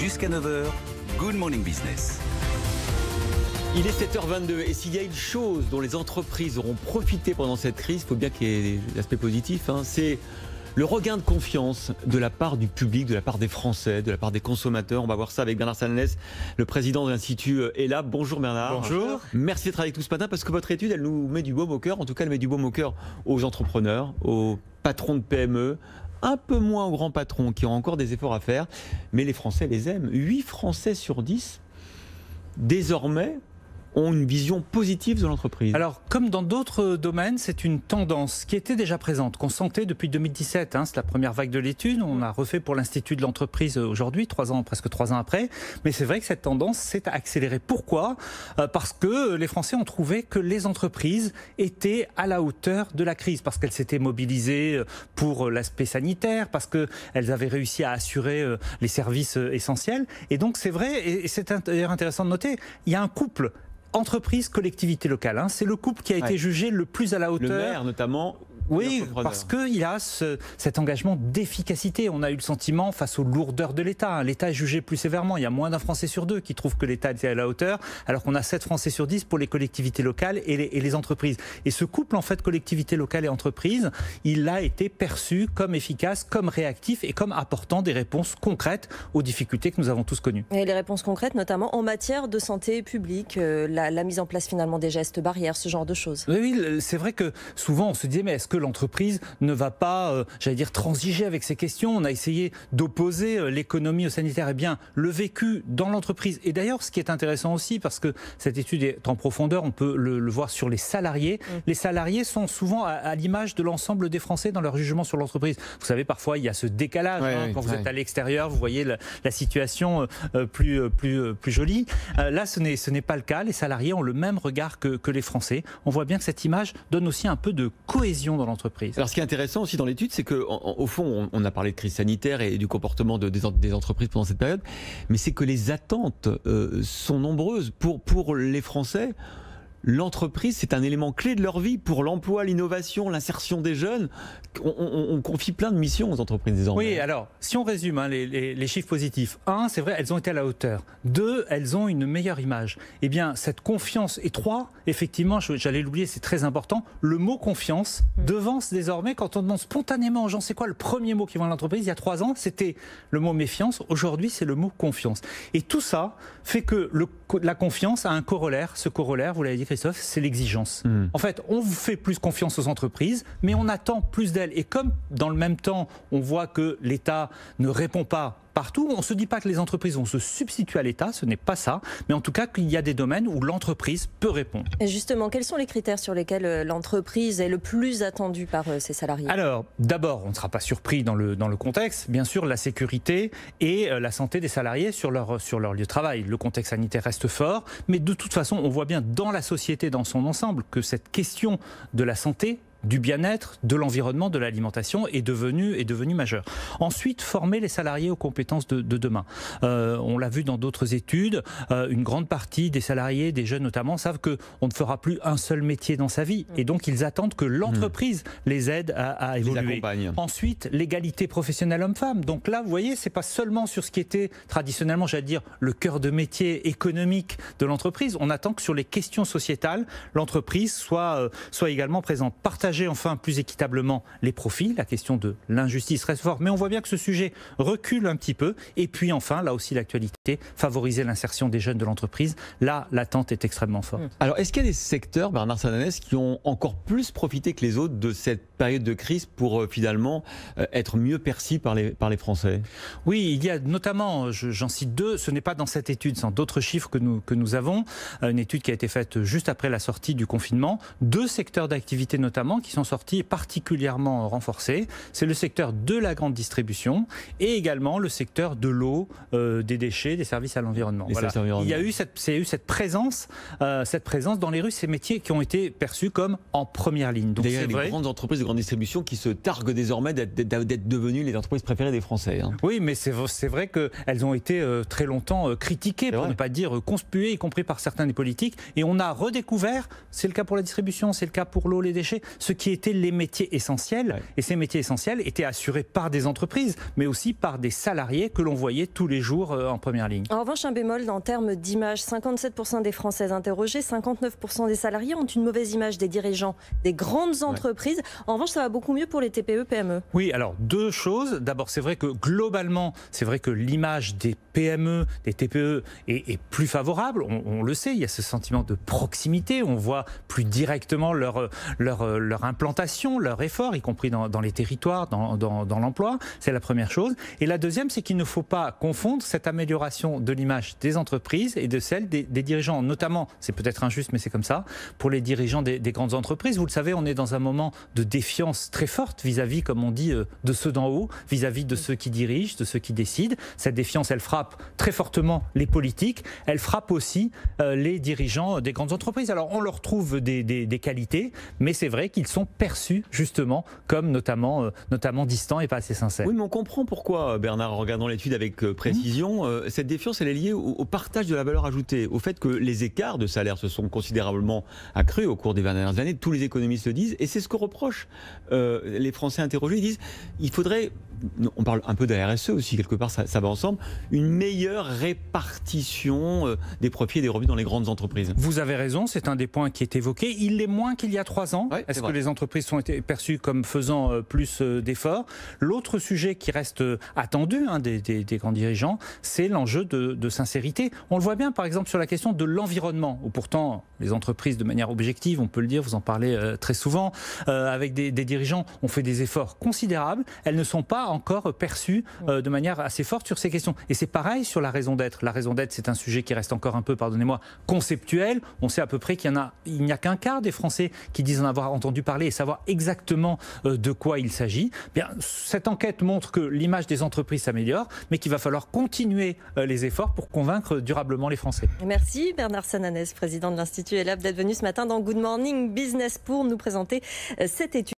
Jusqu'à 9h, Good Morning Business. Il est 7h22 et s'il y a une chose dont les entreprises auront profité pendant cette crise, il faut bien qu'il y ait des aspects positifs, c'est le regain de confiance de la part du public, de la part des Français, de la part des consommateurs. On va voir ça avec Bernard Sananès, le président de l'Institut ELAB. Bonjour Bernard. Bonjour. Merci d'être avec nous ce matin parce que votre étude, elle nous met du baume au cœur. En tout cas, elle met du baume au cœur aux entrepreneurs, aux patrons de PME, un peu moins aux grands patrons qui ont encore des efforts à faire. Mais les Français les aiment. 8 Français sur 10, désormais, ont une vision positive de l'entreprise. Alors, comme dans d'autres domaines, c'est une tendance qui était déjà présente, qu'on sentait depuis 2017. C'est la première vague de l'étude. On a refait pour l'Institut de l'entreprise aujourd'hui, presque 3 ans après. Mais c'est vrai que cette tendance s'est accélérée. Pourquoi ? Parce que les Français ont trouvé que les entreprises étaient à la hauteur de la crise, parce qu'elles s'étaient mobilisées pour l'aspect sanitaire, parce qu'elles avaient réussi à assurer les services essentiels. Et donc, c'est vrai, et c'est d'ailleurs intéressant de noter, il y a un couple entreprise, collectivité locale. C'est le couple qui a été jugé le plus à la hauteur. Le maire notamment. Oui, parce qu'il a cet engagement d'efficacité. On a eu le sentiment face aux lourdeurs de l'État. L'État est jugé plus sévèrement. Il y a moins d'un Français sur 2 qui trouve que l'État était à la hauteur, alors qu'on a 7 Français sur 10 pour les collectivités locales et les entreprises. Et ce couple, en fait, collectivité locale et entreprise, il a été perçu comme efficace, comme réactif et comme apportant des réponses concrètes aux difficultés que nous avons tous connues. Et les réponses concrètes, notamment en matière de santé publique, la mise en place finalement des gestes barrières, ce genre de choses. Oui, c'est vrai que souvent on se dit, mais est-ce que l'entreprise ne va pas, transiger avec ces questions? On a essayé d'opposer l'économie au sanitaire. Eh bien, le vécu dans l'entreprise. Et d'ailleurs, ce qui est intéressant aussi, parce que cette étude est en profondeur, on peut le voir sur les salariés. Les salariés sont souvent à l'image de l'ensemble des Français dans leur jugement sur l'entreprise. Vous savez, parfois, il y a ce décalage. Quand vous êtes à l'extérieur, vous voyez la situation plus jolie. Là, ce n'est pas le cas. Les salariés ont le même regard que les Français. On voit bien que cette image donne aussi un peu de cohésion dans l'entreprise. Alors, ce qui est intéressant aussi dans l'étude, c'est qu'au fond, on a parlé de crise sanitaire et du comportement des entreprises pendant cette période, mais c'est que les attentes sont nombreuses. Pour les Français, l'entreprise, c'est un élément clé de leur vie pour l'emploi, l'innovation, l'insertion des jeunes. On confie plein de missions aux entreprises désormais. Oui, alors, si on résume les chiffres positifs, 1, c'est vrai, elles ont été à la hauteur. 2, elles ont une meilleure image. Eh bien, cette confiance. Et 3, effectivement, j'allais l'oublier, c'est très important, le mot confiance devance désormais, quand on demande spontanément aux gens, c'est quoi le premier mot qui vient à l'entreprise? Il y a 3 ans, c'était le mot méfiance. Aujourd'hui, c'est le mot confiance. Et tout ça fait que la confiance a un corollaire. Ce corollaire, vous l'avez dit, Christophe, c'est l'exigence. En fait, on fait plus confiance aux entreprises, mais on attend plus d'elles. Et comme dans le même temps, on voit que l'État ne répond pas partout, on ne se dit pas que les entreprises vont se substituer à l'État, ce n'est pas ça, mais en tout cas qu'il y a des domaines où l'entreprise peut répondre. Et justement, quels sont les critères sur lesquels l'entreprise est le plus attendue par ses salariés? Alors, d'abord, on ne sera pas surpris dans le contexte, bien sûr, la sécurité et la santé des salariés sur leur lieu de travail. Le contexte sanitaire reste fort, mais de toute façon, on voit bien dans la société dans son ensemble que cette question de la santé, du bien-être, de l'environnement, de l'alimentation est devenu majeur. Ensuite, former les salariés aux compétences de demain. On l'a vu dans d'autres études, une grande partie des salariés, des jeunes notamment, savent qu'on ne fera plus un seul métier dans sa vie. Et donc, ils attendent que l'entreprise les aide à évoluer. Ensuite, l'égalité professionnelle homme-femme. Donc là, vous voyez, c'est pas seulement sur ce qui était traditionnellement, j'allais dire, le cœur de métier économique de l'entreprise. On attend que sur les questions sociétales, l'entreprise soit également présente. Partager enfin plus équitablement les profits, la question de l'injustice reste forte, mais on voit bien que ce sujet recule un petit peu. Et puis enfin, là aussi l'actualité, favoriser l'insertion des jeunes de l'entreprise, là l'attente est extrêmement forte. Alors est-ce qu'il y a des secteurs, Bernard Sananès, qui ont encore plus profité que les autres de cette période de crise pour finalement être mieux perçus par les Français? Oui, il y a notamment, j'en cite 2, ce n'est pas dans cette étude, c'est dans d'autres chiffres que nous avons, une étude qui a été faite juste après la sortie du confinement, 2 secteurs d'activité notamment qui sont sortis particulièrement renforcés. C'est le secteur de la grande distribution et également le secteur de l'eau, des déchets, des services à l'environnement. Voilà. Il y a eu cette présence dans les rues, ces métiers qui ont été perçus comme en première ligne. Donc d'ailleurs, il y a des grandes entreprises de grande distribution qui se targuent désormais d'être devenues les entreprises préférées des Français. Oui, mais c'est vrai qu'elles ont été très longtemps critiquées, pour ne pas dire conspuées, y compris par certains des politiques. Et on a redécouvert, c'est le cas pour la distribution, c'est le cas pour l'eau, les déchets, ce qui étaient les métiers essentiels. Ouais. Et ces métiers essentiels étaient assurés par des entreprises, mais aussi par des salariés que l'on voyait tous les jours en première ligne. En revanche, un bémol en termes d'image, 57% des Français interrogés, 59% des salariés ont une mauvaise image des dirigeants des grandes entreprises. En revanche, ça va beaucoup mieux pour les TPE, PME. Oui, alors deux choses. D'abord, c'est vrai que globalement, c'est vrai que l'image des PME, des TPE est plus favorable. On le sait, il y a ce sentiment de proximité. On voit plus directement leur implantation, leur effort, y compris dans les territoires, dans l'emploi. C'est la première chose. Et la deuxième, c'est qu'il ne faut pas confondre cette amélioration de l'image des entreprises et de celle des dirigeants. Notamment, c'est peut-être injuste, mais c'est comme ça, pour les dirigeants des grandes entreprises. Vous le savez, on est dans un moment de défiance très forte vis-à-vis, comme on dit, de ceux d'en haut, vis-à-vis de ceux qui dirigent, de ceux qui décident. Cette défiance, elle frappe très fortement les politiques. Elle frappe aussi les dirigeants des grandes entreprises. Alors, on leur trouve des qualités, mais c'est vrai qu'ils sont perçus, justement, comme notamment distants et pas assez sincères. Oui, mais on comprend pourquoi, Bernard, en regardant l'étude avec précision, cette défiance, elle est liée au partage de la valeur ajoutée, au fait que les écarts de salaire se sont considérablement accrus au cours des 20 dernières années. Tous les économistes le disent, et c'est ce que reprochent les Français interrogés. Ils disent, il faudrait, on parle un peu de la RSE aussi, quelque part, ça va ensemble, une meilleure répartition des profits et des revenus dans les grandes entreprises. Vous avez raison, c'est un des points qui est évoqué. Il l'est moins qu'il y a 3 ans. Ouais, Est-ce que les entreprises sont perçues comme faisant plus d'efforts? L'autre sujet qui reste attendu des grands dirigeants, c'est l'enjeu de sincérité. On le voit bien, par exemple, sur la question de l'environnement, où pourtant les entreprises, de manière objective, on peut le dire, vous en parlez très souvent, avec des dirigeants, ont fait des efforts considérables. Elles ne sont pas encore perçues de manière assez forte sur ces questions. Et c'est pareil sur la raison d'être. La raison d'être, c'est un sujet qui reste encore un peu, pardonnez-moi, conceptuel. On sait à peu près qu'il n'y a qu'un quart des Français qui disent en avoir entendu parler et savoir exactement de quoi il s'agit. Bien, cette enquête montre que l'image des entreprises s'améliore, mais qu'il va falloir continuer les efforts pour convaincre durablement les Français. Merci Bernard Sananès, président de l'Institut ELAB, d'être venu ce matin dans Good Morning Business pour nous présenter cette étude.